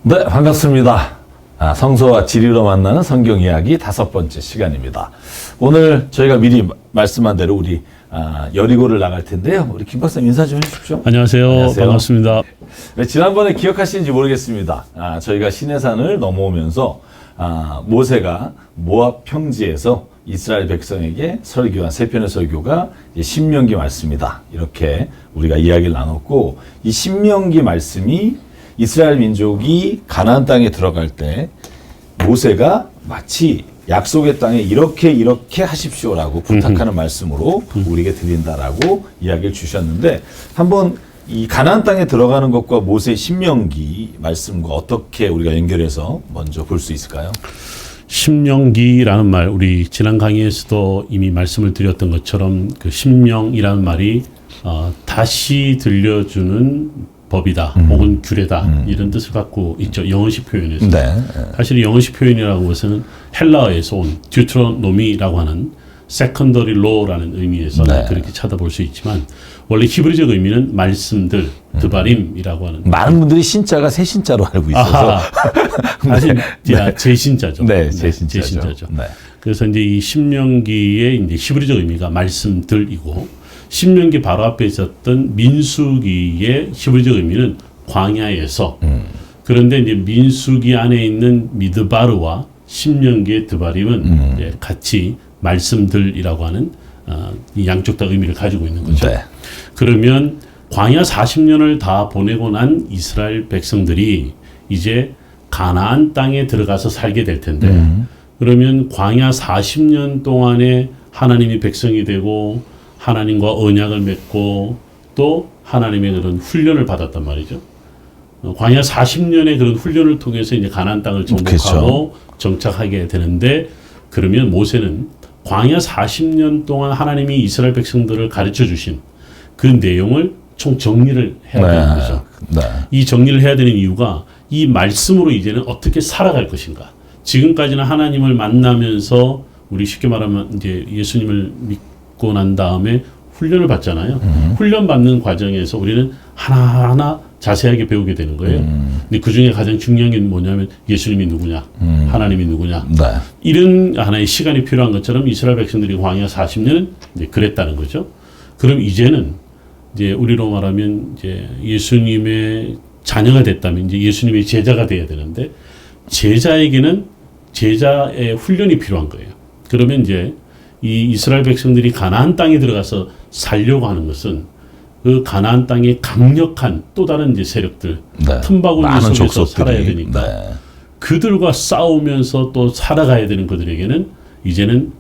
네, 반갑습니다. 성서와 진리로 만나는 성경 이야기 5번째 시간입니다. 오늘 저희가 미리 말씀한 대로 우리 여리고를 나갈 텐데요. 우리 김 박사님 인사 좀 해주십시오. 안녕하세요. 반갑습니다. 네, 지난번에 기억하시는지 모르겠습니다. 저희가 시내산을 넘어오면서 모세가 모압 평지에서 이스라엘 백성에게 설교한 세 편의 설교가 신명기 말씀이다. 이렇게 우리가 이야기를 나눴고, 이 신명기 말씀이 이스라엘 민족이 가나안 땅에 들어갈 때 모세가 마치 약속의 땅에 이렇게 하십시오라고 부탁하는 말씀으로 우리에게 드린다라고 이야기를 주셨는데, 한번 이 가나안 땅에 들어가는 것과 모세의 신명기 말씀과 어떻게 우리가 연결해서 먼저 볼 수 있을까요? 신명기라는 말, 우리 지난 강의에서도 이미 말씀을 드렸던 것처럼 그 신명이라는 말이 다시 들려주는 법이다, 혹은 규례다, 이런 뜻을 갖고 있죠. 영어식 표현에서. 네. 사실 영어식 표현이라고 해서는 헬라어에서 온 듀트로노미라고 하는 세컨더리 로라는 의미에서 네. 그렇게 찾아볼 수 있지만, 원래 히브리적 의미는 말씀들, 드바림이라고 하는. 많은 분들이 신자가 새 신자로 알고 있어서. 사실 제신자죠. 네, 제신자죠. 제신자죠. 네. 그래서 이제 이 신명기의 이제 히브리적 의미가 말씀들이고, 신명기 바로 앞에 있었던 민수기의 히브리적 의미는 광야에서. 그런데 이제 민수기 안에 있는 미드바르와 신명기의 드바림은 이제 같이 말씀들이라고 하는 이 양쪽 다 의미를 가지고 있는 거죠. 네. 그러면 광야 40년을 다 보내고 난 이스라엘 백성들이 이제 가나안 땅에 들어가서 살게 될 텐데, 그러면 광야 40년 동안에 하나님이 백성이 되고 하나님과 언약을 맺고 또 하나님의 그런 훈련을 받았단 말이죠. 광야 40년의 그런 훈련을 통해서 이제 가나안 땅을 정복하고 그렇죠. 정착하게 되는데, 그러면 모세는 광야 40년 동안 하나님이 이스라엘 백성들을 가르쳐 주신 그 내용을 총 정리를 해야 되는 거죠. 네. 이 정리를 해야 되는 이유가 이 말씀으로 이제는 어떻게 살아갈 것인가. 지금까지는 하나님을 만나면서 우리 쉽게 말하면 이제 예수님을 믿고 난 다음에 훈련을 받잖아요. 훈련 받는 과정에서 우리는 하나하나 자세하게 배우게 되는 거예요. 근데 그 중에 가장 중요한 게 뭐냐면 예수님이 누구냐, 하나님이 누구냐. 네. 이런 하나의 시간이 필요한 것처럼 이스라엘 백성들이 광야 40년은 이제 그랬다는 거죠. 그럼 이제는 이제 우리로 말하면 이제 예수님의 자녀가 됐다면 이제 예수님의 제자가 돼야 되는데, 제자에게는 제자의 훈련이 필요한 거예요. 그러면 이제 이 이스라엘 백성들이 가나안 땅에 들어가서 살려고 하는 것은 그 가나안 땅의 강력한 또 다른 이제 세력들, 네. 틈바구니 많은 속에서 족속들이. 살아야 되니까 네. 그들과 싸우면서 또 살아가야 되는 그들에게는 이제는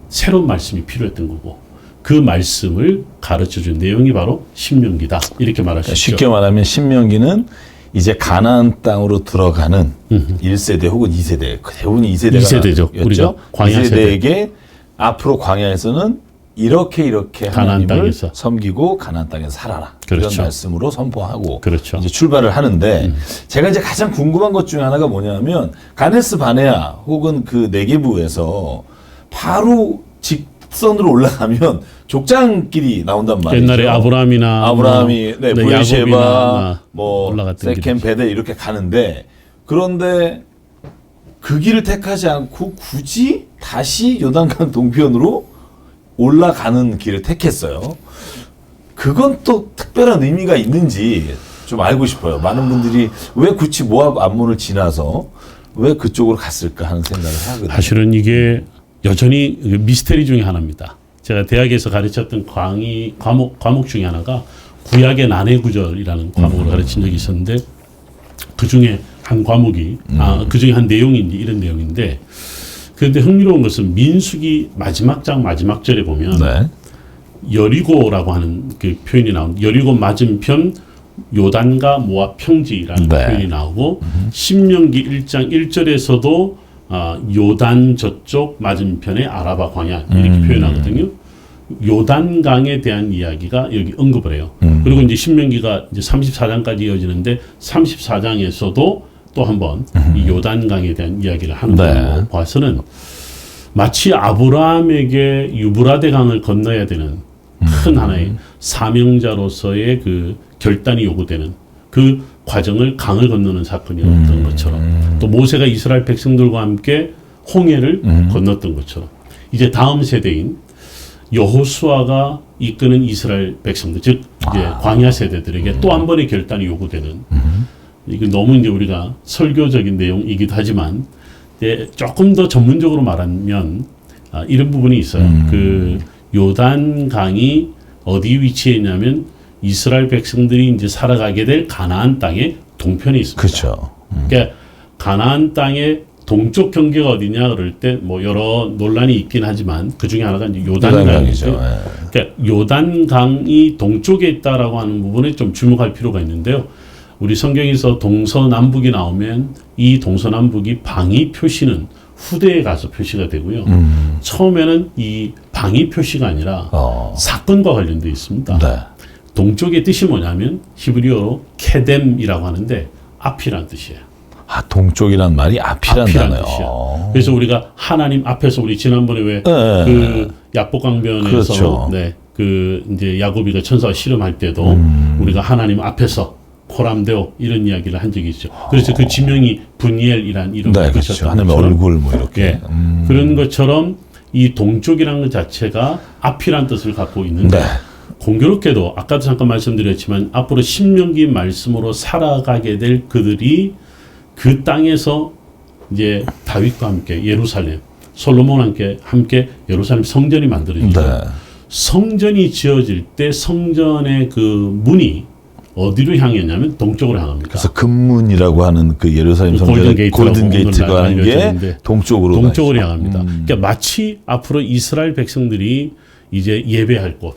새로운 말씀이 필요했던 거고, 그 말씀을 가르쳐준 내용이 바로 신명기다, 이렇게 말할 수 있죠. 쉽게 말하면 신명기는 이제 가나안 땅으로 들어가는 1세대 혹은 2세대, 대부분이 2세대죠. 우리가 광야 2세대에게 앞으로 광야에서는 이렇게 가나안 하나님을 땅에서 섬기고 가나안 땅에서 살아라. 그렇죠. 이런 말씀으로 선포하고 그렇죠. 이제 출발을 하는데, 제가 이제 가장 궁금한 것 중에 하나가 뭐냐면, 가데스 바네아 혹은 그 네게부에서 바로 직선으로 올라가면 족장길이 나온단 말이죠. 옛날에 아브라함이 네, 브에르셰바, 뭐 세kem, 베델 이렇게 가는데, 그런데 그 길을 택하지 않고 굳이 다시 요단강 동편으로 올라가는 길을 택했어요. 그건 또 특별한 의미가 있는지 좀 알고 싶어요. 많은 분들이 왜 굳이 모압 암몬을 지나서 왜 그쪽으로 갔을까 하는 생각을 하거든요. 사실은 이게 여전히 미스테리 중에 하나입니다. 제가 대학에서 가르쳤던 과목 중에 하나가 구약의 난해구절이라는 과목을 가르친 적이 있었는데, 그 중에 한 과목이 그 중에 한 내용이 이런 내용인데, 그런데 흥미로운 것은 민수기 마지막 장 마지막 절에 보면 네. 여리고라고 하는 그 표현이 나오는, 여리고 맞은편 요단과 모압 평지라는 네. 표현이 나오고, 신명기 1장 1절에서도 요단 저쪽 맞은편에 아라바 광야 이렇게 표현하거든요. 요단강에 대한 이야기가 여기 언급을 해요. 그리고 이제 신명기가 이제 34장까지 이어지는데, 34장에서도 또 한번 이 요단강에 대한 이야기를 하는 걸로 봐서는 마치 아브라함에게 유브라데 강을 건너야 되는 큰 하나의 사명자로서의 그 결단이 요구되는 그 과정을 강을 건너는 사건이었던 것처럼 또 모세가 이스라엘 백성들과 함께 홍해를 건넜던 것처럼 이제 다음 세대인 여호수아가 이끄는 이스라엘 백성들 즉 이제 광야 세대들에게 또 한 번의 결단이 요구되는 이거 너무 이제 우리가 설교적인 내용이기도 하지만 이제 조금 더 전문적으로 말하면 이런 부분이 있어요. 그 요단강이 어디 위치에 있냐면 이스라엘 백성들이 이제 살아가게 될 가나안 땅의 동편에 있습니다. 그렇죠. 그러니까 가나안 땅의 동쪽 경계가 어디냐 그럴 때 뭐 여러 논란이 있긴 하지만 그 중에 하나가 이제 요단강이죠. 그러니까 요단강이 동쪽에 있다라고 하는 부분에 좀 주목할 필요가 있는데요. 우리 성경에서 동서남북이 나오면 이 동서남북이 방위 표시는 후대에 가서 표시가 되고요. 처음에는 이 방위 표시가 아니라 사건과 관련되어 있습니다. 네. 동쪽의 뜻이 뭐냐면 히브리어로 케뎀이라고 하는데 앞이라는 뜻이에요. 동쪽이란 말이 앞이란 뜻이에요. 그래서 우리가 하나님 앞에서 우리 지난번에 왜 그 야복강변에서 그렇죠. 네, 그 이제 야곱이가 천사와 씨름할 때도 우리가 하나님 앞에서 코람데오 이런 이야기를 한 적이 있죠. 그래서 그 지명이 분이엘이라는 이름을 네, 그렇죠. 하나님의 얼굴 뭐 이렇게 예, 그런 것처럼 이 동쪽이라는 것 자체가 앞이란 뜻을 갖고 있는데 공교롭게도 아까도 잠깐 말씀드렸지만 앞으로 신명기 말씀으로 살아가게 될 그들이 그 땅에서 이제 다윗과 함께 예루살렘, 솔로몬과 함께 예루살렘 성전이 만들어지죠. 성전이 지어질 때 성전의 그 문이 어디로 향했냐면 동쪽으로 향합니다. 그래서 금문이라고 하는 그 예루살렘 성전의 골든 게이트가 하는 게 동쪽으로 향합니다. 그러니까 마치 앞으로 이스라엘 백성들이 이제 예배할 곳,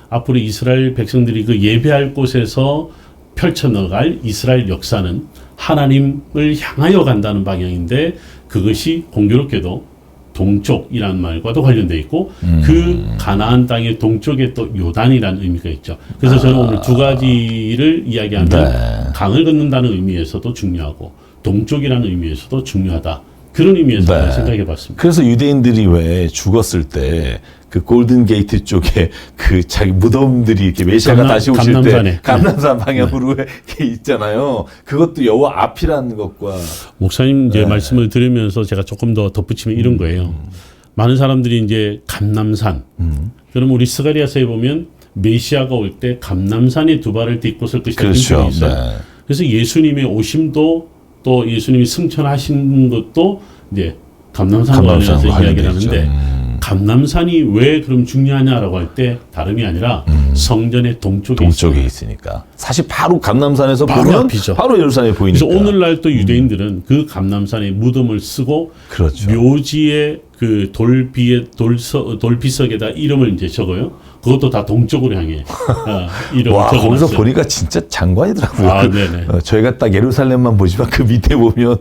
앞으로 이스라엘 백성들이 그 예배할 곳에서 펼쳐나갈 이스라엘 역사는 하나님을 향하여 간다는 방향인데 그것이 공교롭게도 동쪽이라는 말과도 관련되어 있고 그 가나안 땅의 동쪽에 또 요단이라는 의미가 있죠. 그래서 저는 오늘 두 가지를 이야기하면 강을 건넌다는 의미에서도 중요하고 동쪽이라는 의미에서도 중요하다. 그런 의미에서 생각해 봤습니다. 그래서 유대인들이 왜 죽었을 때 그 골든 게이트 쪽에 그 자기 무덤들이 이렇게 메시아가 다시 오실 때 감람산 방향으로 이렇게 있잖아요. 그것도 여호와 앞이라는 것과 목사님 이제 말씀을 들으면서 제가 조금 더 덧붙이면 이런 거예요. 많은 사람들이 이제 감람산. 그럼 우리 스가리아서에 보면 메시아가 올 때 감람산에 두 발을 딛고 설 것이다. 그렇죠. 있어요. 그래서 예수님의 오심도 또 예수님이 승천하신 것도 이제 감람산 관련해서 이야기를 하는데 감람산이 왜 그럼 중요하냐라고 할 때 다름이 아니라 성전의 동쪽에 있으니까 사실 바로 감람산에서 바로 보면 앞이죠. 바로 예루살렘이 보이니까. 그래서 오늘날 또 유대인들은 그 감람산에 무덤을 쓰고 그렇죠. 묘지의 그 돌비석에다 이름을 이제 적어요. 그것도 다 동쪽으로 향해 이름을 와, 적어놨어요. 거기서 보니까 진짜 장관이더라고요. 네네. 저희가 딱 예루살렘만 보지만 그 밑에 보면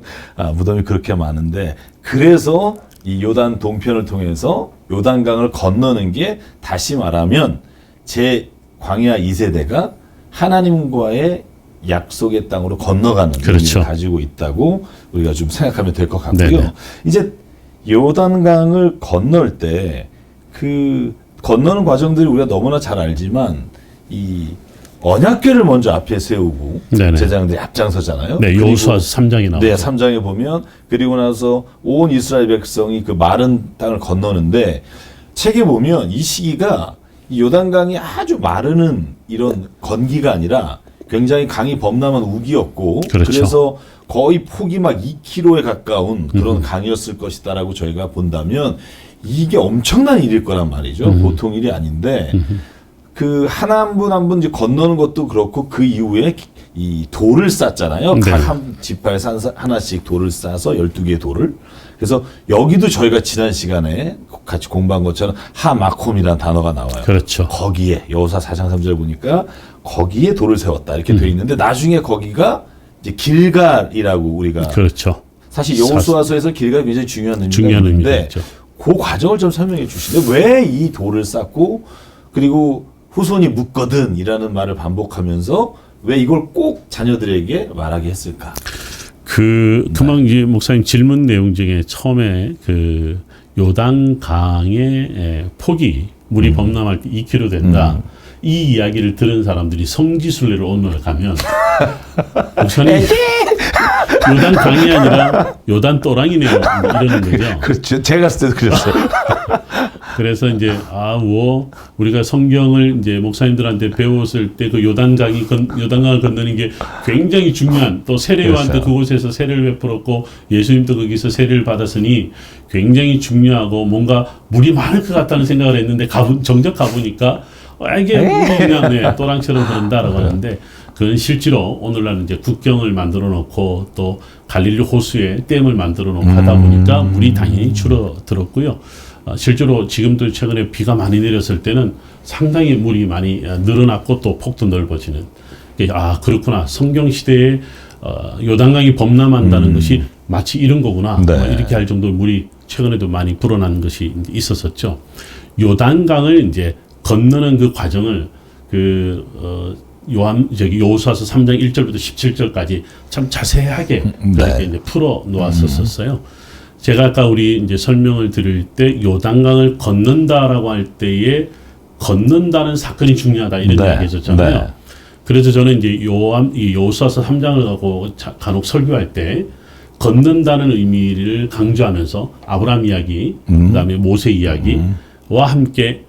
무덤이 그렇게 많은데 그래서 이 요단 동편을 통해서 요단강을 건너는 게 다시 말하면 제 광야 2세대가 하나님과의 약속의 땅으로 건너가는 그렇죠. 의미를 가지고 있다고 우리가 좀 생각하면 될 것 같고요. 네네. 이제 요단강을 건널 때 그 건너는 과정들이 우리가 너무나 잘 알지만 이 언약궤를 먼저 앞에 세우고 네네. 제사장들이 앞장서잖아요. 네, 여호수아 3장에 나오죠. 네, 3장에 보면 그리고 나서 온 이스라엘 백성이 그 마른 땅을 건너는데 책에 보면 이 시기가 이 요단강이 아주 마르는 이런 건기가 아니라 굉장히 강이 범람한 우기였고 그렇죠. 그래서 거의 폭이 막 2km에 가까운 그런 강이었을 것이다라고 저희가 본다면 이게 엄청난 일일 거란 말이죠. 보통 일이 아닌데 그 한 분 한 분 이제 건너는 것도 그렇고 그 이후에 이 돌을 쌓잖아요. 네. 각 한 지파에 하나씩 돌을 쌓아서 12개의 돌을. 그래서 여기도 저희가 지난 시간에 같이 공부한 것처럼 하마콤이라는 단어가 나와요. 그렇죠. 거기에 여호수아 4장 3절 보니까 거기에 돌을 세웠다 이렇게 돼 있는데 나중에 거기가 이제 길갈이라고 우리가 그렇죠. 사실 여호수아서에서 길갈이 굉장히 중요한 의미가 의미가 있는데 있죠. 그 과정을 좀 설명해 주시는데 왜 이 돌을 쌓고 그리고 후손이 묻거든이라는 말을 반복하면서 왜 이걸 꼭 자녀들에게 말하게 했을까? 금방 이제 목사님 질문 내용 중에 처음에 그 요단 강의 폭이 물이 범람할 때 2km 된다. 이 이야기를 들은 사람들이 성지순례로 오늘 가면 목사님 요단 강이 아니라 요단 또랑이네요. 이러는 거죠. 그렇죠. 제가 갔을 때도 그랬어요. 그래서 이제 우리가 성경을 이제 목사님들한테 배웠을 때 그 요단강을 건너는 게 굉장히 중요한, 또 세례요한도 그렇죠. 그곳에서 세례를 베풀었고 예수님도 거기서 세례를 받았으니 굉장히 중요하고 뭔가 물이 많을 것 같다는 생각을 했는데 정작 가보니까 이게 물이 그냥 또랑처럼 흐른다라고 하는데, 그건 실제로 오늘날 이제 국경을 만들어 놓고 또 갈릴리 호수에 댐을 만들어 놓고 하다 보니까 물이 당연히 줄어들었고요. 실제로 지금도 최근에 비가 많이 내렸을 때는 상당히 물이 많이 늘어났고 또 폭도 넓어지는. 그렇구나. 성경 시대에 요단강이 범람한다는 것이 마치 이런 거구나. 네. 이렇게 할 정도로 물이 최근에도 많이 불어난 것이 있었었죠. 요단강을 이제 건너는 그 과정을 여호수아서 3장 1절부터 17절까지 참 자세하게 그렇게 이제 풀어 놓았었어요. 제가 아까 우리 이제 설명을 드릴 때 요단강을 건넌다라고 할 때에 건넌다는 사건이 중요하다 이런 이야기 했었잖아요. 네. 그래서 저는 이제 여호수아서 3장을 갖고 간혹 설교할 때 건넌다는 의미를 강조하면서 아브라함 이야기, 그다음에 모세 이야기와 함께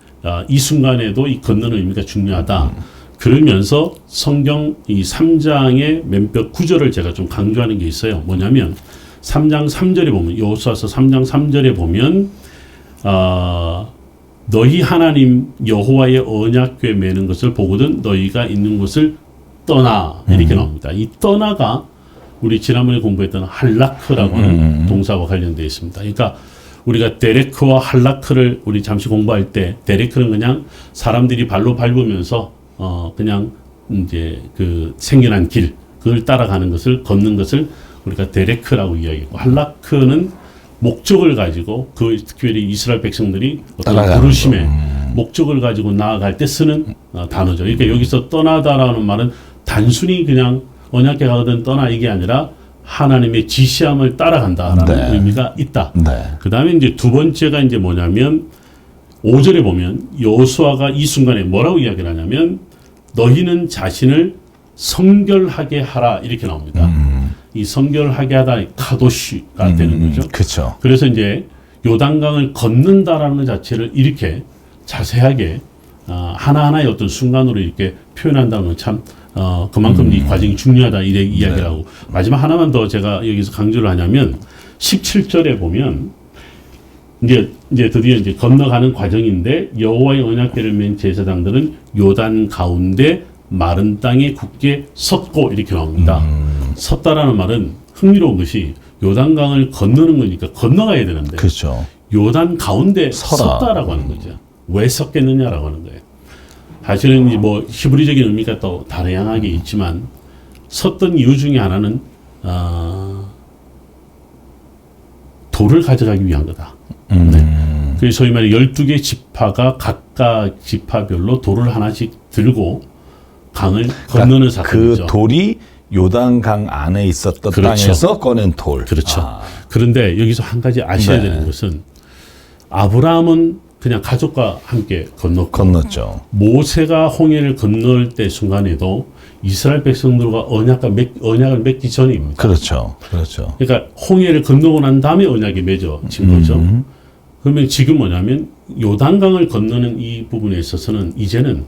이 순간에도 이 건너는 의미가 중요하다. 그러면서 성경 이 3장의 몇몇 구절을 제가 좀 강조하는 게 있어요. 뭐냐면 3장 3절에 보면, 여호수아서 3장 3절에 보면 너희 하나님 여호와의 언약궤 매는 것을 보거든 너희가 있는 곳을 떠나 이렇게 나옵니다. 이 떠나가 우리 지난번에 공부했던 할라크라고 하는 동사와 관련되어 있습니다. 그러니까 우리가 데레크와 할라크를 우리 잠시 공부할 때, 데레크는 그냥 사람들이 발로 밟으면서 그냥 이제 그 생겨난 길, 그걸 따라가는 것을, 걷는 것을 우리가 데레크라고 이야기하고, 할라크는 목적을 가지고 특별히 이스라엘 백성들이 어떤 부르심의 목적을 가지고 나아갈 때 쓰는 단어죠. 그러니까 여기서 떠나다라는 말은 단순히 그냥 언약궤 가거든 떠나 이게 아니라 하나님의 지시함을 따라간다라는 의미가 있다. 그 다음에 이제 두 번째가 이제 뭐냐면 5절에 보면 여호수아가 이 순간에 뭐라고 이야기를 하냐면 너희는 자신을 성결하게 하라 이렇게 나옵니다. 이 성결하게 하다 카도시가 되는 거죠. 그렇죠. 그래서 이제 요단강을 걷는다라는 것 자체를 이렇게 자세하게 하나하나의 어떤 순간으로 이렇게 표현한다는 건 참 그만큼 이 과정이 중요하다 이렇게 이야기를 하고, 마지막 하나만 더 제가 여기서 강조를 하냐면 17절에 보면 이제 드디어 이제 건너가는 과정인데 여호와의 언약궤를 맨 제사장들은 요단 가운데 마른 땅에 굳게 섰고 이렇게 나옵니다. 섰다라는 말은 흥미로운 것이 요단강을 건너는 거니까 건너가야 되는데 그렇죠. 요단 가운데 섰다라고 하는 거죠. 왜 섰겠느냐라고 하는 거예요. 사실은 뭐 히브리적인 의미가 또 다양하게 있지만 섰던 이유 중에 하나는 돌을 가져가기 위한 거다. 그래서 소위 말해 12개 지파가 각각 지파별로 돌을 하나씩 들고 강을 건너는 사건이죠. 그 돌이 요단강 안에 있었던 그렇죠. 땅에서 꺼낸 돌. 그렇죠. 그런데 여기서 한 가지 아셔야 되는 것은 아브라함은 그냥 가족과 함께 건넜죠. 모세가 홍해를 건널 때 순간에도 이스라엘 백성들과 언약을 맺기 전입니다. 그렇죠. 그렇죠. 그러니까 홍해를 건너고 난 다음에 언약이 맺어진 거죠. 그러면 지금 뭐냐면 요단강을 건너는 이 부분에 있어서는 이제는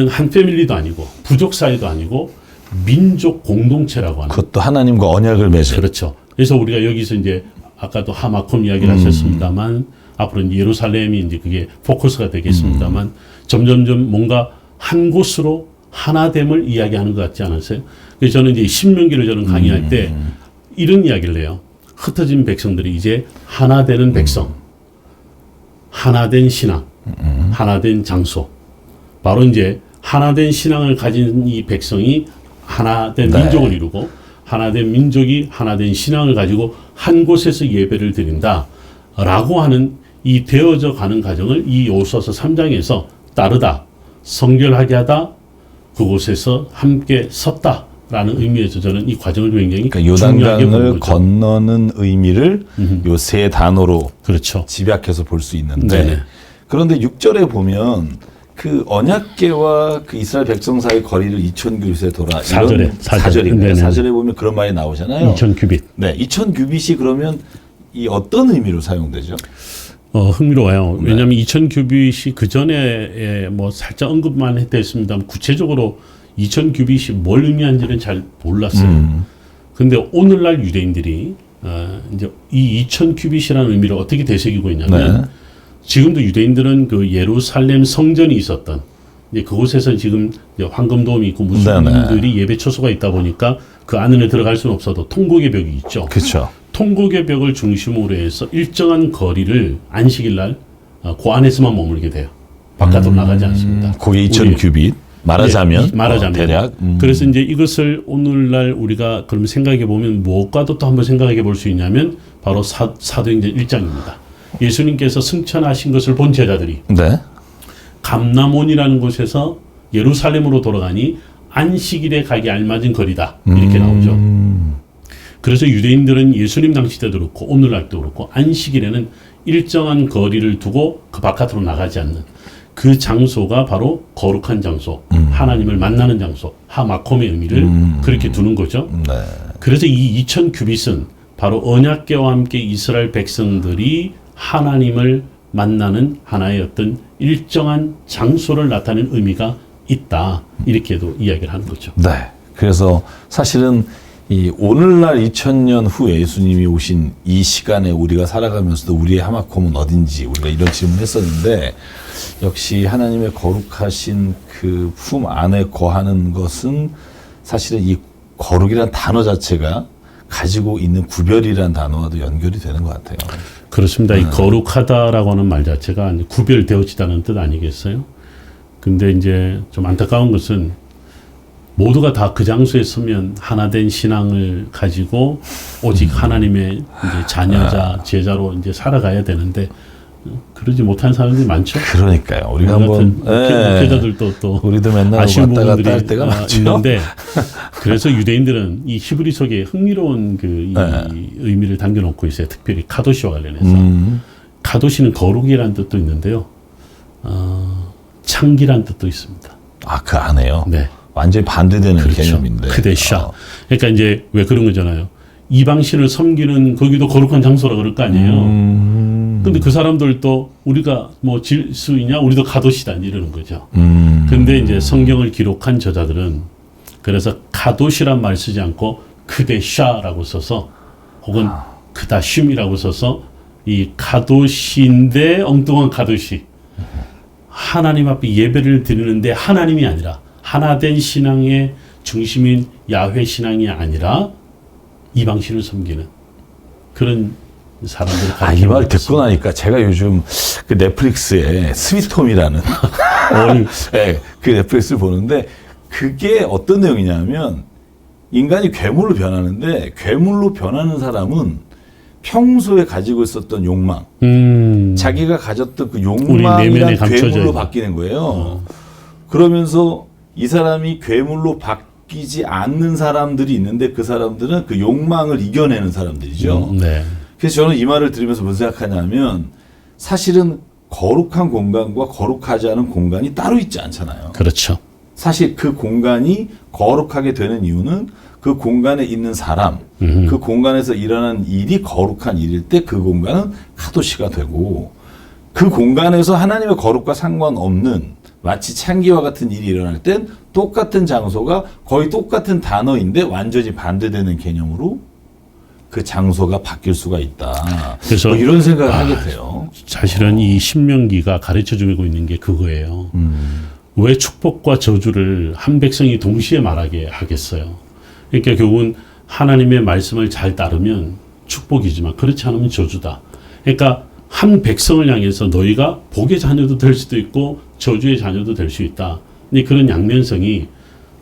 한 패밀리도 아니고 부족 사이도 아니고 민족 공동체라고 하는. 그것도 하나님과 언약을 맺은. 그렇죠. 그래서 우리가 여기서 이제 아까도 하마콤 이야기를 하셨습니다만 앞으로 이제 예루살렘이 이제 그게 포커스가 되겠습니다만 점점점 뭔가 한 곳으로 하나됨을 이야기하는 것 같지 않으세요? 그래서 저는 이제 신명기를 저는 강의할 때 이런 이야기를 해요. 흩어진 백성들이 이제 하나되는 백성, 하나된 신앙, 하나된 장소. 바로 이제 하나된 신앙을 가진 이 백성이 하나된 민족을 이루고 하나된 민족이 하나된 신앙을 가지고 한 곳에서 예배를 드린다라고 하는 이 되어져 가는 과정을 이 여호수아서 3장에서 따르다, 성결하게 하다, 그곳에서 함께 섰다라는 의미에서 저는 이 과정을 굉장히 그러니까 중요하게 보는 요단강을 거죠. 건너는 의미를 요 세 단어로 그렇죠. 집약해서 볼 수 있는데 네네. 그런데 6절에 보면 그 언약궤와 그 이스라엘 백성 사이의 거리를 2000규빗에 돌아 사절인가요? 이런 사절에 보면 그런 말이 나오잖아요. 2000규빗. 네, 2000규빗이 그러면 이 어떤 의미로 사용되죠? 흥미로워요. 네. 왜냐하면 2000규빗이 그 전에 뭐 살짝 언급만 했습니다만 구체적으로 2000규빗이 뭘 의미하는지는 잘 몰랐어요. 근데 오늘날 유대인들이 이제 이 2000규빗이라는 의미를 어떻게 되새기고 있냐면 네. 지금도 유대인들은 그 예루살렘 성전이 있었던 이제 그곳에서 지금 이제 황금돔이 있고 무슬림들이 예배 처소가 있다 보니까 그 안에 들어갈 수는 없어도 통곡의 벽이 있죠. 그렇죠. 통곡의 벽을 중심으로 해서 일정한 거리를 안식일 날 그 안에서만 머물게 돼요. 바깥으로 나가지 않습니다. 그게 2000규빗 말하자면, 말하자면. 대략. 그래서 이제 이것을 오늘날 우리가 그럼 생각해 보면 무엇과도 또 한번 생각해 볼 수 있냐면 바로 사도행전 1장입니다. 예수님께서 승천하신 것을 본 제자들이 네. 감람온이라는 곳에서 예루살렘으로 돌아가니 안식일에 가기 알맞은 거리다. 이렇게 나오죠. 그래서 유대인들은 예수님 당시 때도 그렇고 오늘날도 그렇고 안식일에는 일정한 거리를 두고 그 바깥으로 나가지 않는 그 장소가 바로 거룩한 장소, 하나님을 만나는 장소, 하마콤의 의미를 그렇게 두는 거죠. 네. 그래서 이 2000규빗은 바로 언약궤와 함께 이스라엘 백성들이 하나님을 만나는 하나의 어떤 일정한 장소를 나타내는 의미가 있다. 이렇게도 이야기를 하는 거죠. 네. 그래서 사실은 이 오늘날 2000년 후에 예수님이 오신 이 시간에 우리가 살아가면서도 우리의 하마콤은 어딘지 우리가 이런 질문을 했었는데 역시 하나님의 거룩하신 그 품 안에 거하는 것은 사실은 이 거룩이란 단어 자체가 가지고 있는 구별이란 단어와도 연결이 되는 것 같아요. 그렇습니다. 이 거룩하다라고 하는 말 자체가 구별되어지다는 뜻 아니겠어요? 근데 이제 좀 안타까운 것은 모두가 다 그 장소에 서면 하나된 신앙을 가지고 오직 하나님의 이제 자녀자, 제자로 이제 살아가야 되는데 그러지 못한 사람들이 많죠. 그러니까요. 우리가 한번 목회자들도 또 우리도 맨날 아쉬운 왔다 갔다 부분들이 할 때가 많죠. 있는데 그래서 유대인들은 이 히브리 속에 흥미로운 이 의미를 담겨놓고 있어요. 특별히 카도시와 관련해서 카도시는 거룩이라는 뜻도 있는데요. 창기라는 뜻도 있습니다. 아, 그 안에요? 네. 완전히 반대되는 그렇죠. 개념인데. 크데샤. 그러니까 이제 왜 그런 거잖아요. 이방신을 섬기는 거기도 거룩한 장소라 그럴 거 아니에요. 근데 그 사람들도 우리가 뭐 질수이냐 우리도 가도시다 이러는 거죠. 근데 이제 성경을 기록한 저자들은 그래서 가도시란 말 쓰지 않고 크데샤라고 써서 혹은 크다심이라고 써서 이 가도시인데 엉뚱한 가도시. 하나님 앞에 예배를 드리는데 하나님이 아니라 하나된 신앙의 중심인 야훼 신앙이 아니라 이방신을 섬기는 그런 사람들을 이 말 듣고 나니까 제가 요즘 그 넷플릭스에 스위트홈이라는 네, 그 넷플릭스를 보는데 그게 어떤 내용이냐면 인간이 괴물로 변하는데 괴물로 변하는 사람은 평소에 가지고 있었던 욕망, 자기가 가졌던 그 욕망이란 괴물로 바뀌는 거예요. 그러면서 이 사람이 괴물로 바뀌지 않는 사람들이 있는데 그 사람들은 그 욕망을 이겨내는 사람들이죠. 네. 그래서 저는 이 말을 들으면서 무슨 생각하냐면 사실은 거룩한 공간과 거룩하지 않은 공간이 따로 있지 않잖아요. 그렇죠. 사실 그 공간이 거룩하게 되는 이유는 그 공간에 있는 사람, 그 공간에서 일어나는 일이 거룩한 일일 때 그 공간은 카도시가 되고 그 공간에서 하나님의 거룩과 상관없는 마치 창기와 같은 일이 일어날 땐 똑같은 장소가 거의 똑같은 단어인데 완전히 반대되는 개념으로 그 장소가 바뀔 수가 있다. 그래서 뭐 이런 생각을 하게 돼요. 사실은 이 신명기가 가르쳐주고 있는 게 그거예요. 왜 축복과 저주를 한 백성이 동시에 말하게 하겠어요? 그러니까 결국은 하나님의 말씀을 잘 따르면 축복이지만 그렇지 않으면 저주다. 그러니까 한 백성을 향해서 너희가 복의 자녀도 될 수도 있고 저주의 자녀도 될 수 있다. 근데 그런 양면성이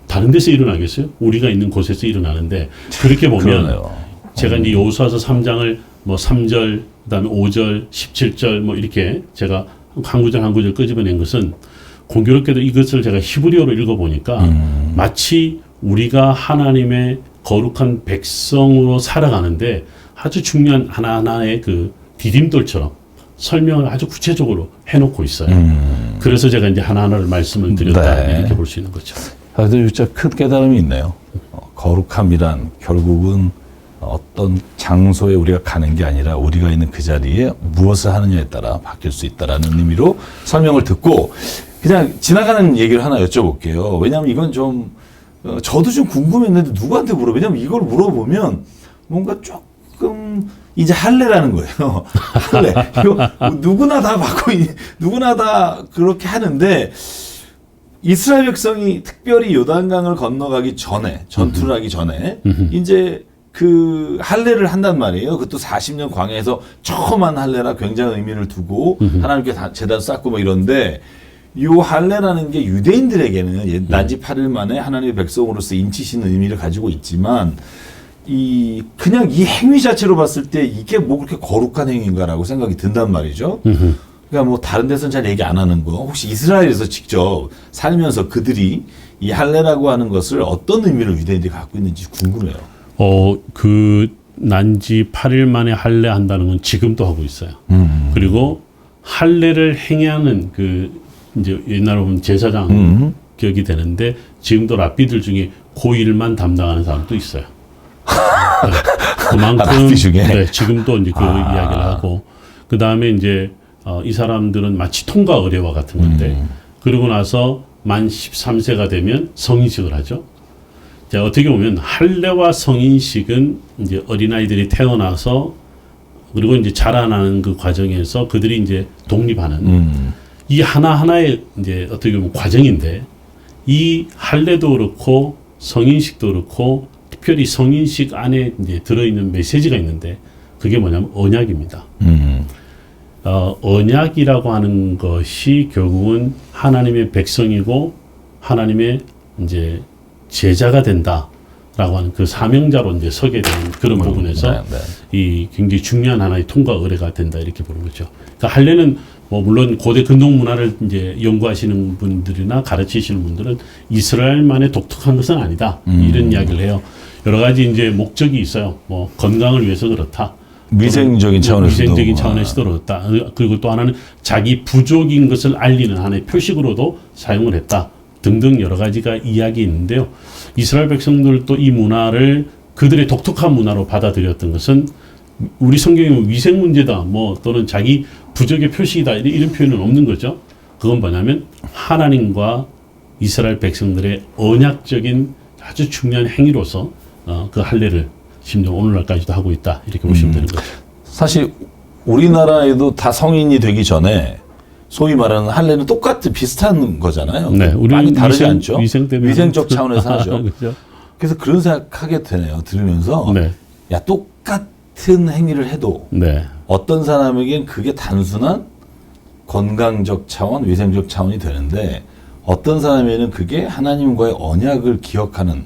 다른 데서 일어나겠어요? 우리가 있는 곳에서 일어나는데 그렇게 보면 그러네요. 제가 이제 여호수아서 3장을 뭐 3절, 그다음에 5절, 17절 뭐 이렇게 제가 한 구절 한 구절 끄집어낸 것은 공교롭게도 이것을 제가 히브리어로 읽어보니까 마치 우리가 하나님의 거룩한 백성으로 살아가는데 아주 중요한 하나하나의 그 디딤돌처럼 설명을 아주 구체적으로 해놓고 있어요. 그래서 제가 이제 하나하나를 말씀을 드렸다 네. 이렇게 볼 수 있는 거죠. 그래도 진짜 큰 깨달음이 있네요. 거룩함이란 결국은 어떤 장소에 우리가 가는 게 아니라 우리가 있는 그 자리에 무엇을 하느냐에 따라 바뀔 수 있다라는 의미로 설명을 듣고 그냥 지나가는 얘기를 하나 여쭤볼게요. 왜냐하면 이건 좀 저도 좀 궁금했는데 누구한테 물어? 왜냐하면 이걸 물어보면 뭔가 조금 이제 할례라는 거예요. 할례. 이거 누구나 다 받고 누구나 다 그렇게 하는데 이스라엘 백성이 특별히 요단강을 건너가기 전에 전투를 하기 전에 이제 그 할례를 한단 말이에요. 그것도 40년 광야에서 처음 한 할례라 굉장한 의미를 두고 하나님께 제단 쌓고 뭐 이런데 요 할례라는 게 유대인들에게는 난지 8일 만에 하나님의 백성으로서 인치시는 의미를 가지고 있지만 그냥 이 행위 자체로 봤을 때 이게 뭐 그렇게 거룩한 행위인가라고 생각이 든단 말이죠. 그러니까 뭐 다른 데서는 잘 얘기 안 하는 거 혹시 이스라엘에서 직접 살면서 그들이 이 할례라고 하는 것을 어떤 의미를 유대인들이 갖고 있는지 궁금해요. 그 난지 8일 만에 할례 한다는 건 지금도 하고 있어요. 그리고 할례를 행하는 이제 옛날에 보면 제사장 격이 되는데 지금도 랍비들 중에 그 일만 담당하는 사람도 있어요. 네, 그만큼 랍비 중에? 네, 지금도 이제 그 이야기를 하고 그 다음에 이제 이 사람들은 마치 통과 의례와 같은 건데 그러고 나서 만 13세가 되면 성인식을 하죠. 자, 어떻게 보면 할례와 성인식은 이제 어린아이들이 태어나서 그리고 이제 자라나는 그 과정에서 그들이 이제 독립하는 이 하나하나의 이제 어떻게 보면 과정인데 이 할례도 그렇고 성인식도 그렇고 특별히 성인식 안에 이제 들어있는 메시지가 있는데 그게 뭐냐면 언약입니다. 언약이라고 하는 것이 결국은 하나님의 백성이고 하나님의 이제 제자가 된다라고 하는 그 사명자로 이제 서게 되는 그런 부분에서 이 굉장히 중요한 하나의 통과 의례가 된다 이렇게 보는 거죠. 그러니까 할례는 뭐 물론 고대 근동 문화를 이제 연구하시는 분들이나 가르치시는 분들은 이스라엘만의 독특한 것은 아니다 이런 이야기를 해요. 여러 가지 이제 목적이 있어요. 뭐 건강을 위해서 그렇다. 위생적인 차원에서도. 위생적인 차원에서도 그렇다. 그리고 또 하나는 자기 부족인 것을 알리는 하나의 표식으로도 사용을 했다. 등등 여러 가지가 이야기 있는데요. 이스라엘 백성들도 이 문화를 그들의 독특한 문화로 받아들였던 것은 우리 성경에 위생 문제다, 뭐 또는 자기 부족의 표식이다 이런 표현은 없는 거죠. 그건 뭐냐면 하나님과 이스라엘 백성들의 언약적인 아주 중요한 행위로서 그 할례를 심지어 오늘날까지도 하고 있다 이렇게 보시면 되는 거죠. 사실 우리나라에도 다 성인이 되기 전에 소위 말하는 할례는 똑같은 비슷한 거잖아요. 네, 많이 다르지 않죠. 위생적 차원에서 하죠. 그렇죠? 그래서 그런 생각하게 되네요. 들으면서 네. 야 똑같은 행위를 해도 네. 어떤 사람에겐 그게 단순한 건강적 차원, 위생적 차원이 되는데 어떤 사람에게는 그게 하나님과의 언약을 기억하는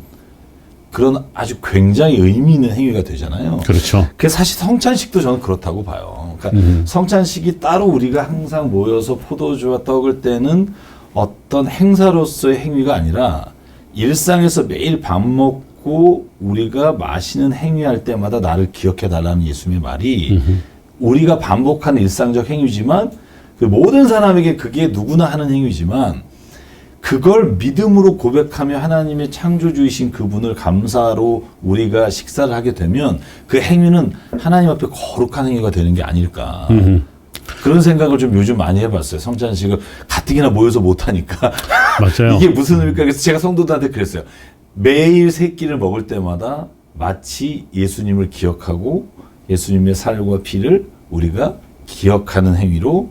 그런 아주 굉장히 의미 있는 행위가 되잖아요. 그렇죠. 그래서 사실 성찬식도 저는 그렇다고 봐요. 그러니까 성찬식이 따로 우리가 항상 모여서 포도주와 떡을 떼는 어떤 행사로서의 행위가 아니라 일상에서 매일 밥 먹고 우리가 마시는 행위할 때마다 나를 기억해 달라는 예수님의 말이 우리가 반복하는 일상적 행위지만 그 모든 사람에게 그게 누구나 하는 행위지만 그걸 믿음으로 고백하며 하나님의 창조주이신 그분을 감사로 우리가 식사를 하게 되면 그 행위는 하나님 앞에 거룩한 행위가 되는 게 아닐까. 그런 생각을 좀 요즘 많이 해봤어요. 성찬식을 가뜩이나 모여서 못하니까. 맞아요. 이게 무슨 의미일까? 그래서 제가 성도들한테 그랬어요. 매일 세 끼를 먹을 때마다 마치 예수님을 기억하고 예수님의 살과 피를 우리가 기억하는 행위로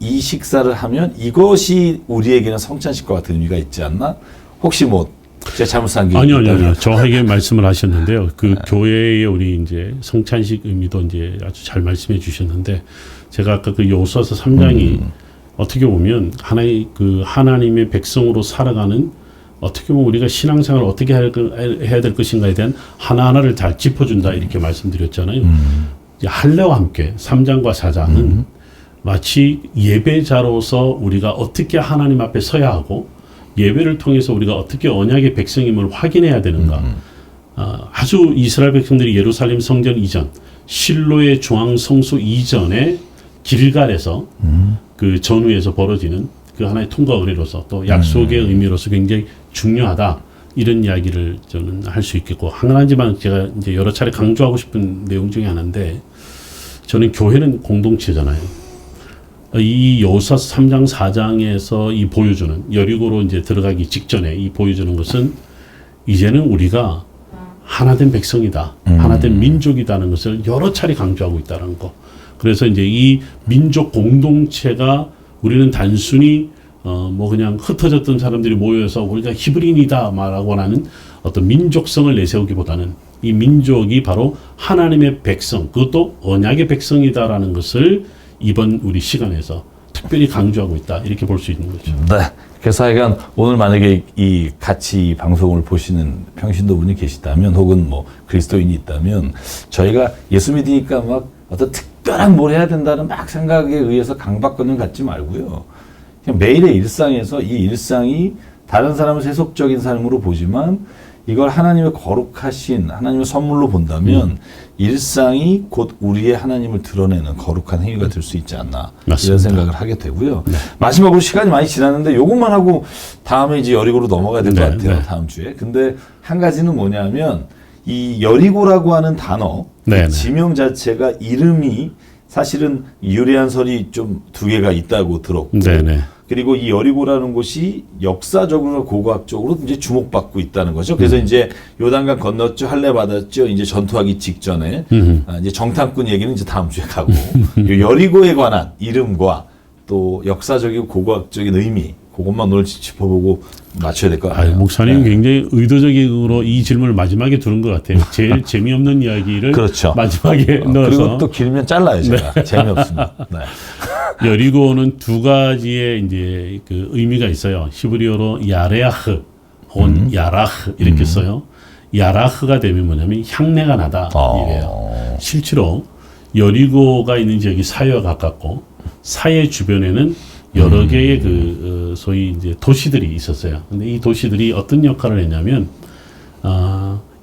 이 식사를 하면 이것이 우리에게는 성찬식과 같은 의미가 있지 않나? 혹시 뭐 제가 잘못한 게 아니요. 정확하게 말씀을 하셨는데요. 그 교회의 우리 이제 성찬식 의미도 이제 아주 잘 말씀해 주셨는데 제가 아까 그 요소서 3장이 어떻게 보면 하나의 그 하나님의 백성으로 살아가는 어떻게 보면 우리가 신앙생활을 어떻게 해야 될 것인가에 대한 하나하나를 잘 짚어준다 이렇게 말씀드렸잖아요. 할례와 함께 3장과 4장은 마치 예배자로서 우리가 어떻게 하나님 앞에 서야 하고 예배를 통해서 우리가 어떻게 언약의 백성임을 확인해야 되는가. 아주 이스라엘 백성들이 예루살렘 성전 이전, 실로의 중앙 성소 이전에 길갈에서 그 전후에서 벌어지는 그 하나의 통과 의례로서 또 약속의 의미로서 굉장히 중요하다. 이런 이야기를 저는 할 수 있겠고, 한 가지만 제가 이제 여러 차례 강조하고 싶은 내용 중에 하나인데, 저는 교회는 공동체잖아요. 이 여호수아서 3장 4장에서 이 보여주는, 여리고로 이제 들어가기 직전에 이 보여주는 것은 이제는 우리가 하나된 백성이다, 하나된 민족이다는 것을 여러 차례 강조하고 있다는 거. 그래서 이제 이 민족 공동체가 우리는 단순히 뭐 그냥 흩어졌던 사람들이 모여서 우리가 히브리인이다 말하고 하는 어떤 민족성을 내세우기보다는 이 민족이 바로 하나님의 백성, 그것도 언약의 백성이다라는 것을 이번 우리 시간에서 특별히 강조하고 있다, 이렇게 볼 수 있는 거죠. 네. 그래서 하여간 오늘 만약에 이 같이 방송을 보시는 평신도 분이 계시다면, 혹은 뭐 그리스도인이 있다면, 저희가 예수 믿으니까 막 어떤 특별한 뭘 해야 된다는 막 생각에 의해서 강박관념 갖지 말고요. 그냥 매일의 일상에서 이 일상이 다른 사람을 세속적인 삶으로 보지만, 이걸 하나님의 거룩하신 하나님의 선물로 본다면 일상이 곧 우리의 하나님을 드러내는 거룩한 행위가 될 수 있지 않나, 맞습니다. 이런 생각을 하게 되고요. 네. 마지막으로 시간이 많이 지났는데 요것만 하고 다음에 이제 여리고로 넘어가야 될 것 같아요. 네. 다음 주에. 근데 한 가지는 뭐냐면, 이 여리고라고 하는 단어, 지명 자체가 이름이 사실은 유래한 설이 좀 두 개가 있다고 들었고, 그리고 이 여리고라는 곳이 역사적으로 고고학적으로 이제 주목받고 있다는 거죠. 그래서 이제 요단강 건넜죠, 할례 받았죠, 이제 전투하기 직전에 이제 정탐꾼 얘기는 이제 다음 주에 가고, 요 여리고에 관한 이름과 또 역사적이고 고고학적인 의미, 그것만 오늘 짚어보고 맞춰야 될 것 같아요. 목사님 굉장히 의도적으로 이 질문을 마지막에 두는 것 같아요. 제일 재미없는 이야기를 그렇죠. 마지막에 넣어서. 그리고 또 길면 잘라요, 제가. 재미없습니다. 네. 여리고는 두 가지의 이제 그 의미가 있어요. 히브리어로 야레아흐 혹은 야라흐 이렇게 써요. 야라흐가 되면 뭐냐면 향내가 나다, 이래요. 실제로 여리고가 있는 지역이 사해와 가깝고, 사해 주변에는 여러 개의 그 소위 이제 도시들이 있었어요. 근데 이 도시들이 어떤 역할을 했냐면,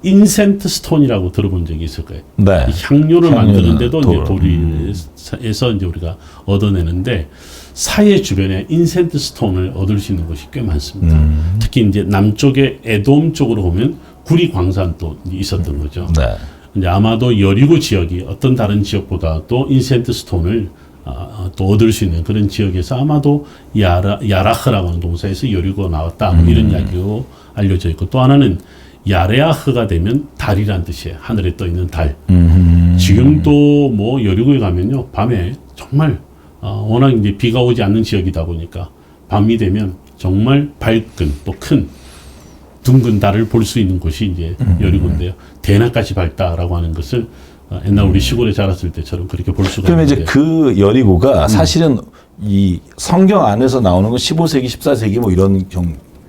인센트 스톤이라고 들어본 적이 있을 거예요. 네. 향료를 만드는데도 이제 돌에서 이제 우리가 얻어내는데, 사해 주변에 인센트 스톤을 얻을 수 있는 곳이 꽤 많습니다. 특히 이제 남쪽의 에돔 쪽으로 보면 구리 광산도 있었던 거죠. 네. 이제 아마도 여리고 지역이 어떤 다른 지역보다도 인센트 스톤을 또 얻을 수 있는 그런 지역에서 아마도 야라흐라고 하는 동사에서 여리고가 나왔다, 이런 이야기로 알려져 있고, 또 하나는 야레아흐가 되면 달이란 뜻이에요. 하늘에 떠 있는 달. 지금도 뭐 여리고에 가면요, 밤에 정말 워낙 이제 비가 오지 않는 지역이다 보니까 밤이 되면 정말 밝은 또 큰 둥근 달을 볼 수 있는 곳이 이제 여리고인데요. 대낮까지 밝다라고 하는 것을 옛날 우리 시골에 자랐을 때처럼 그렇게 볼 수가 있는데. 그러면 이제 그 여리고가 사실은 이 성경 안에서 나오는 건 15세기, 14세기 뭐 이런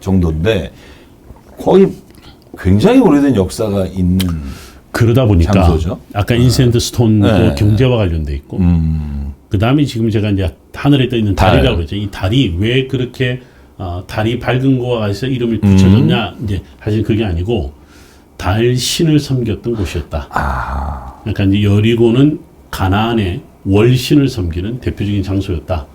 정도인데, 거의 굉장히 오래된 역사가 있는 그러다 보니까 장소죠. 아까 인센트 스톤도 경제와 관련돼 있고, 그 다음에 지금 제가 이제 하늘에 떠 있는 달이라고 그러죠. 이 달이 왜 그렇게 달이 밝은 거가 해서 이름을 붙여졌냐, 이제 사실 그게 아니고 달 신을 섬겼던 곳이었다. 그러니까 이제 여리고는 가나안의 월신을 섬기는 대표적인 장소였다.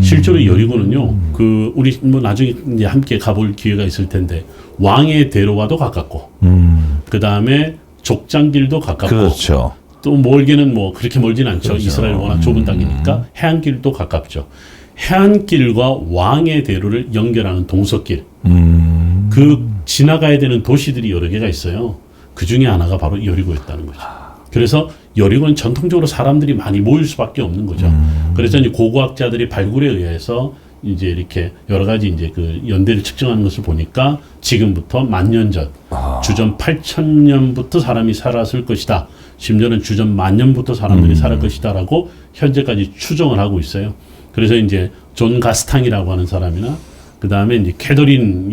실제로 여리고는요, 그 우리 뭐 나중에 이제 함께 가볼 기회가 있을 텐데, 왕의 대로와도 가깝고, 그 다음에 족장길도 가깝고, 그렇죠. 또 멀게는 뭐 그렇게 멀진 않죠. 그렇죠. 이스라엘 워낙 좁은 땅이니까 해안길도 가깝죠. 해안길과 왕의 대로를 연결하는 동서길, 그 지나가야 되는 도시들이 여러 개가 있어요. 그 중에 하나가 바로 여리고였다는 거죠. 그래서 여리고는 전통적으로 사람들이 많이 모일 수밖에 없는 거죠. 그래서 이제 고고학자들이 발굴에 의해서 이제 이렇게 여러 가지 이제 그 연대를 측정하는 것을 보니까 지금부터 10,000년 전, 주전 8,000년부터 사람이 살았을 것이다. 심지어는 주전 10,000년부터 사람들이 살 것이다라고 현재까지 추정을 하고 있어요. 그래서 이제 존 가스탕이라고 하는 사람이나 그 다음에 이제 캐더린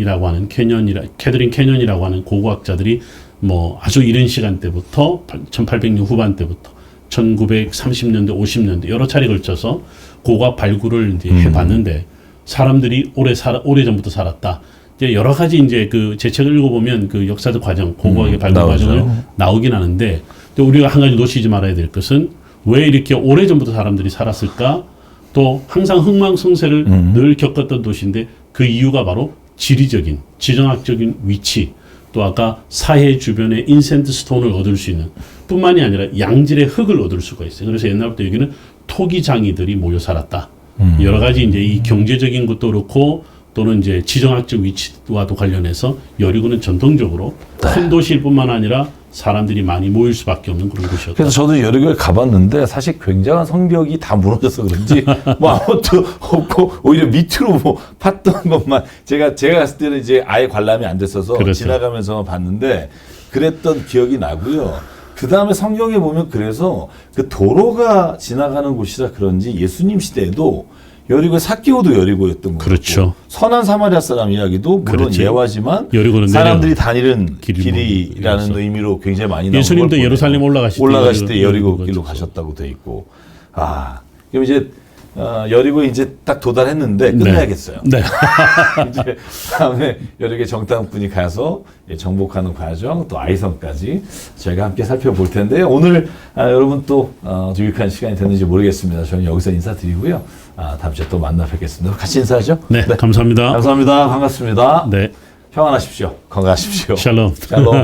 캐년이라고 하는 고고학자들이 뭐 아주 이른 시간대부터 1800년 후반대부터 1930년대, 50년대 여러 차례 걸쳐서 고고학 발굴을 이제 해봤는데, 사람들이 오래전부터 살았다. 이제 여러 가지 이제 그 제 책을 읽어보면 그 역사적 과정, 고고학의 발굴 과정을 나오긴 하는데, 또 우리가 한 가지 놓치지 말아야 될 것은 왜 이렇게 오래전부터 사람들이 살았을까? 또 항상 흥망성쇠를 늘 겪었던 도시인데 그 이유가 바로 지리적인, 지정학적인 위치, 또 아까 사해 주변에 인센트 스톤을 얻을 수 있는 뿐만이 아니라 양질의 흙을 얻을 수가 있어요. 그래서 옛날부터 여기는 토기장이들이 모여 살았다. 여러 가지 이제 이 경제적인 것도 그렇고 또는 이제 지정학적 위치와도 관련해서 여리고는 전통적으로 큰 도시일 뿐만 아니라 사람들이 많이 모일 수밖에 없는 그런 곳이었다. 그래서 저도 여리고에 가봤는데 사실 굉장한 성벽이 다 무너져서 그런지 뭐 아무것도 없고 오히려 밑으로 뭐 팠던 것만 제가 갔을 때는 이제 아예 관람이 안 됐어서 그렇죠. 지나가면서 봤는데 그랬던 기억이 나고요. 그 다음에 성경에 보면 그래서 그 도로가 지나가는 곳이라 그런지 예수님 시대에도 여리고 삭개오도 여리고였던 거고 그렇죠. 선한 사마리아 사람 이야기도 물론 그렇지. 예화지만 여리고는 사람들이 다니는 길이 길이라는 뭐 의미로 굉장히 많이 나오는 예수님도 걸 예루살렘 보네요. 올라가실 때 여리고 길로 여리고 가셨다고 돼 있고 그럼 이제 여리고 이제 딱 도달했는데 끝내야겠어요. 네. 이제 다음에 여리고 정탐꾼이 가서 정복하는 과정 또 아이성까지 저희가 함께 살펴볼 텐데요. 오늘 여러분 또 유익한 시간이 됐는지 모르겠습니다. 저는 여기서 인사드리고요. 다음 주에 또 만나 뵙겠습니다. 같이 인사하죠. 네, 감사합니다. 감사합니다. 반갑습니다. 네. 평안하십시오. 건강하십시오. 샬롬. 샬롬.